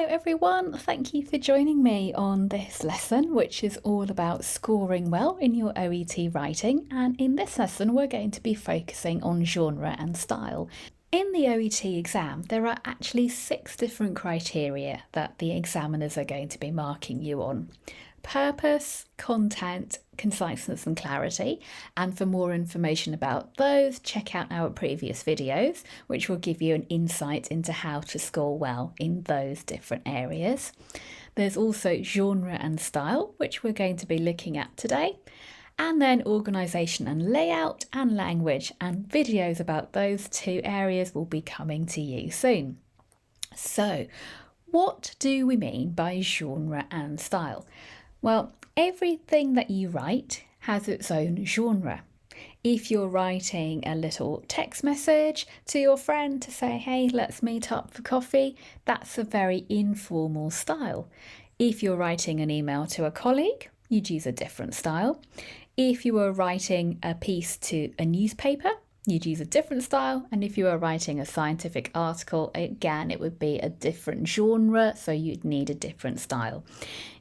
Hello everyone, thank you for joining me on this lesson, which is all about scoring well in your OET writing. And in this lesson, we're going to be focusing on genre and style. In the OET exam, there are actually 6 different criteria that the examiners are going to be marking you on: purpose, content, conciseness and clarity. And for more information about those, check out our previous videos, which will give you an insight into how to score well in those different areas. There's also genre and style, which we're going to be looking at today. And then organisation and layout and language, and videos about those 2 areas will be coming to you soon. So, what do we mean by genre and style? Well, everything that you write has its own genre. If you're writing a little text message to your friend to say, hey, let's meet up for coffee, that's a very informal style. If you're writing an email to a colleague, you'd use a different style. If you were writing a piece to a newspaper, you'd use a different style. And if you were writing a scientific article, again, it would be a different genre, so you'd need a different style.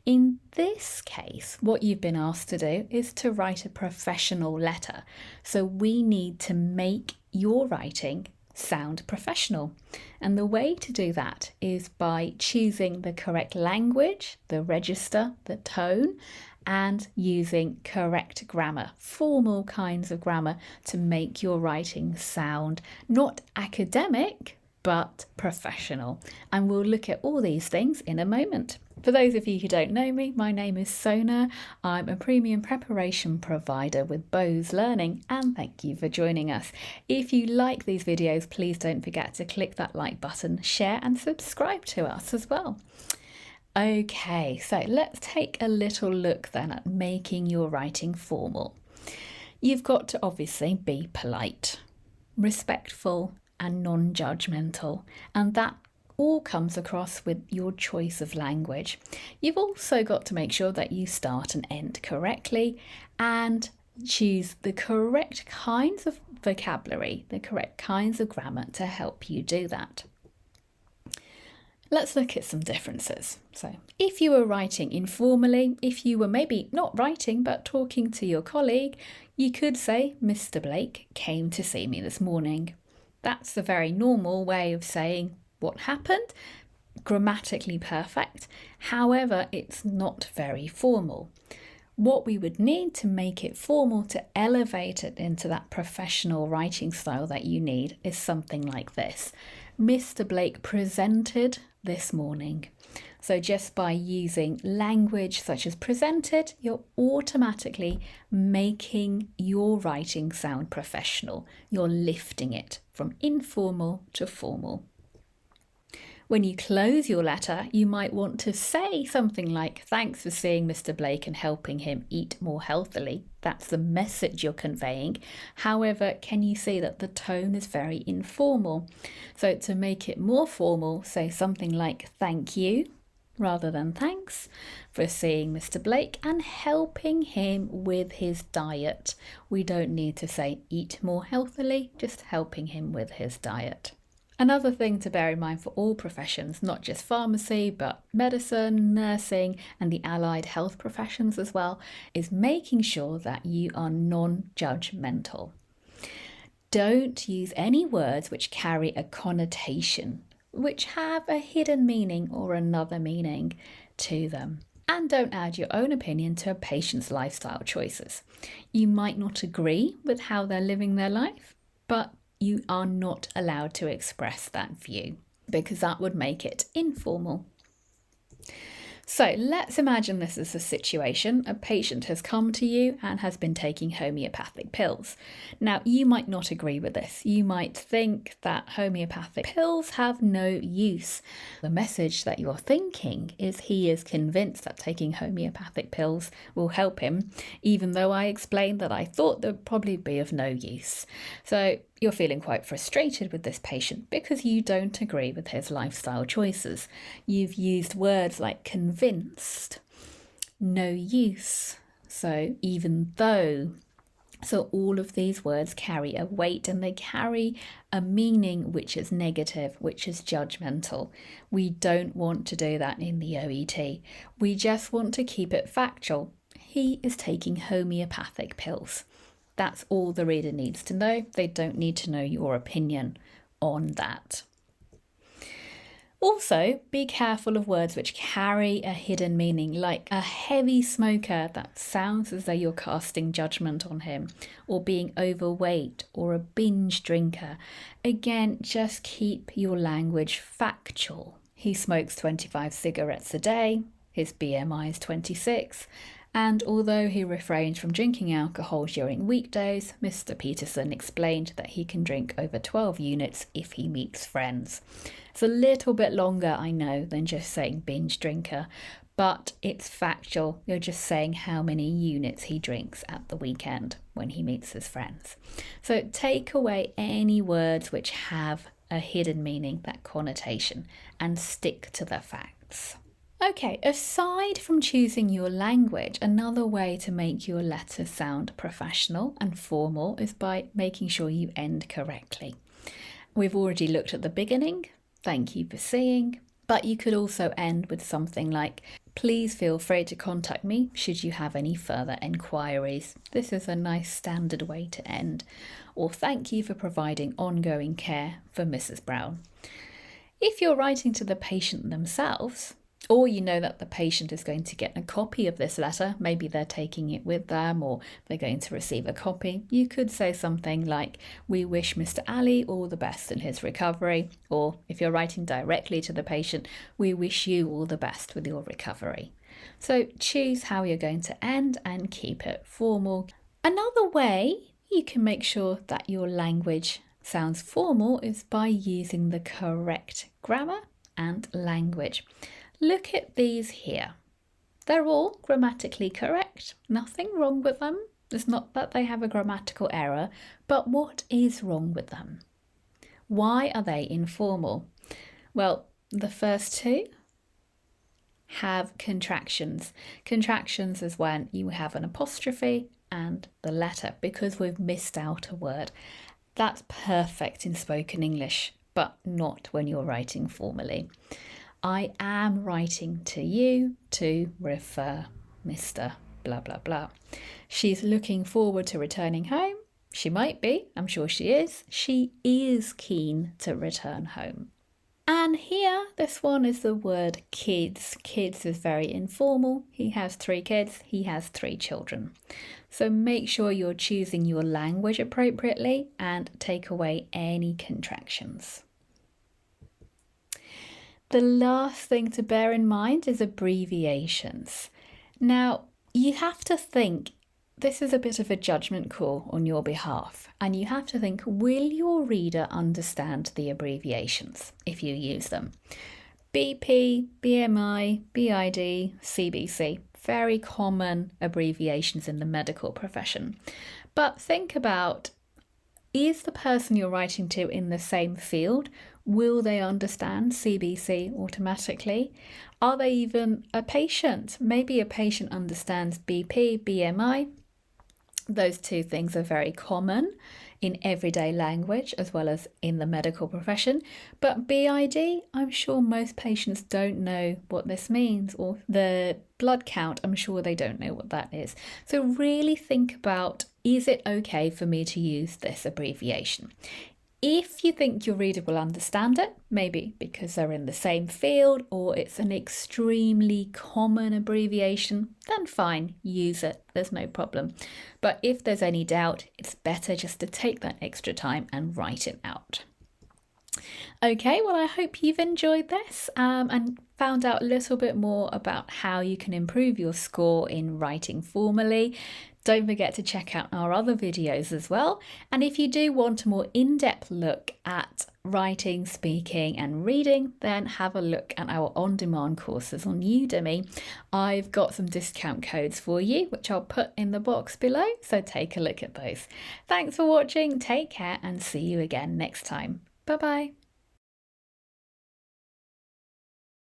In this case, what you've been asked to do is to write a professional letter. So we need to make your writing sound professional. And the way to do that is by choosing the correct language, the register, the tone, and using correct grammar, formal kinds of grammar, to make your writing sound not academic, but professional. And we'll look at all these things in a moment. For those of you who don't know me, my name is Sona. I'm a premium preparation provider with Bose Learning, and thank you for joining us. If you like these videos, please don't forget to click that like button, share and subscribe to us as well. Okay, so let's take a little look then at making your writing formal. You've got to obviously be polite, respectful and non-judgmental, and that all comes across with your choice of language. You've also got to make sure that you start and end correctly and choose the correct kinds of vocabulary, the correct kinds of grammar to help you do that. Let's look at some differences. So if you were writing informally, if you were maybe not writing but talking to your colleague, you could say, Mr. Blake came to see me this morning. That's the very normal way of saying what happened, grammatically perfect. However, it's not very formal. What we would need to make it formal, to elevate it into that professional writing style that you need, is something like this. Mr. Blake presented this morning. So just by using language such as presented, you're automatically making your writing sound professional. You're lifting it from informal to formal. When you close your letter, you might want to say something like, thanks for seeing Mr. Blake and helping him eat more healthily. That's the message you're conveying. However, can you see that the tone is very informal? So to make it more formal, say something like, thank you, rather than thanks, for seeing Mr. Blake and helping him with his diet. We don't need to say eat more healthily, just helping him with his diet. Another thing to bear in mind for all professions, not just pharmacy, but medicine, nursing, and the allied health professions as well, is making sure that you are non-judgmental. Don't use any words which carry a connotation, which have a hidden meaning or another meaning to them. And don't add your own opinion to a patient's lifestyle choices. You might not agree with how they're living their life, but you are not allowed to express that view because that would make it informal. So let's imagine this is a situation. A patient has come to you and has been taking homeopathic pills. Now, you might not agree with this. You might think that homeopathic pills have no use. The message that you're thinking is he is convinced that taking homeopathic pills will help him, even though I explained that I thought they'd probably be of no use. So you're feeling quite frustrated with this patient because you don't agree with his lifestyle choices. You've used words like convinced, no use. So even though So all of these words carry a weight and they carry a meaning which is negative, which is judgmental. We don't want to do that in the OET. We just want to keep it factual. He is taking homeopathic pills. That's all the reader needs to know. They don't need to know your opinion on that. Also, be careful of words which carry a hidden meaning, like a heavy smoker. That sounds as though you're casting judgment on him, or being overweight, or a binge drinker. Again, just keep your language factual. He smokes 25 cigarettes a day, his BMI is 26, and although he refrains from drinking alcohol during weekdays, Mr. Peterson explained that he can drink over 12 units if he meets friends. It's a little bit longer, I know, than just saying binge drinker, but it's factual. You're just saying how many units he drinks at the weekend when he meets his friends. So take away any words which have a hidden meaning, that connotation, and stick to the facts. Okay, aside from choosing your language, another way to make your letter sound professional and formal is by making sure you end correctly. We've already looked at the beginning. Thank you for seeing. But you could also end with something like, please feel free to contact me should you have any further enquiries. This is a nice standard way to end. Or thank you for providing ongoing care for Mrs. Brown. If you're writing to the patient themselves, or you know that the patient is going to get a copy of this letter, maybe they're taking it with them or they're going to receive a copy, you could say something like, we wish Mr. Ali all the best in his recovery. Or if you're writing directly to the patient, we wish you all the best with your recovery. So choose how you're going to end and keep it formal. Another way you can make sure that your language sounds formal is by using the correct grammar and language. Look at these here. They're all grammatically correct. Nothing wrong with them. It's not that they have a grammatical error, but what is wrong with them? Why are they informal? Well, the first two have contractions. Contractions is when you have an apostrophe and the letter because we've missed out a word. That's perfect in spoken English, but not when you're writing formally. I am writing to you to refer Mr. blah, blah, blah. She's looking forward to returning home. She might be, I'm sure she is. She is keen to return home. And here, this one is the word kids. Kids is very informal. He has 3 kids. He has 3 children. So make sure you're choosing your language appropriately and take away any contractions. The last thing to bear in mind is abbreviations. Now, you have to think, this is a bit of a judgment call on your behalf, and you have to think, will your reader understand the abbreviations if you use them? BP, BMI, BID, CBC, very common abbreviations in the medical profession. But think about, is the person you're writing to in the same field? Will they understand CBC automatically? Are they even a patient? Maybe a patient understands BP, BMI. Those two things are very common in everyday language as well as in the medical profession. But BID, I'm sure most patients don't know what this means, or the blood count, I'm sure they don't know what that is. So really think about, is it okay for me to use this abbreviation? If you think your reader will understand it, maybe because they're in the same field or it's an extremely common abbreviation, then fine, use it, there's no problem. But if there's any doubt, it's better just to take that extra time and write it out. Okay, well, I hope you've enjoyed this and found out a little bit more about how you can improve your score in writing formally. Don't forget to check out our other videos as well. And if you do want a more in-depth look at writing, speaking and reading, then have a look at our on-demand courses on Udemy. I've got some discount codes for you, which I'll put in the box below, so take a look at those. Thanks for watching, take care and see you again next time. Bye-bye.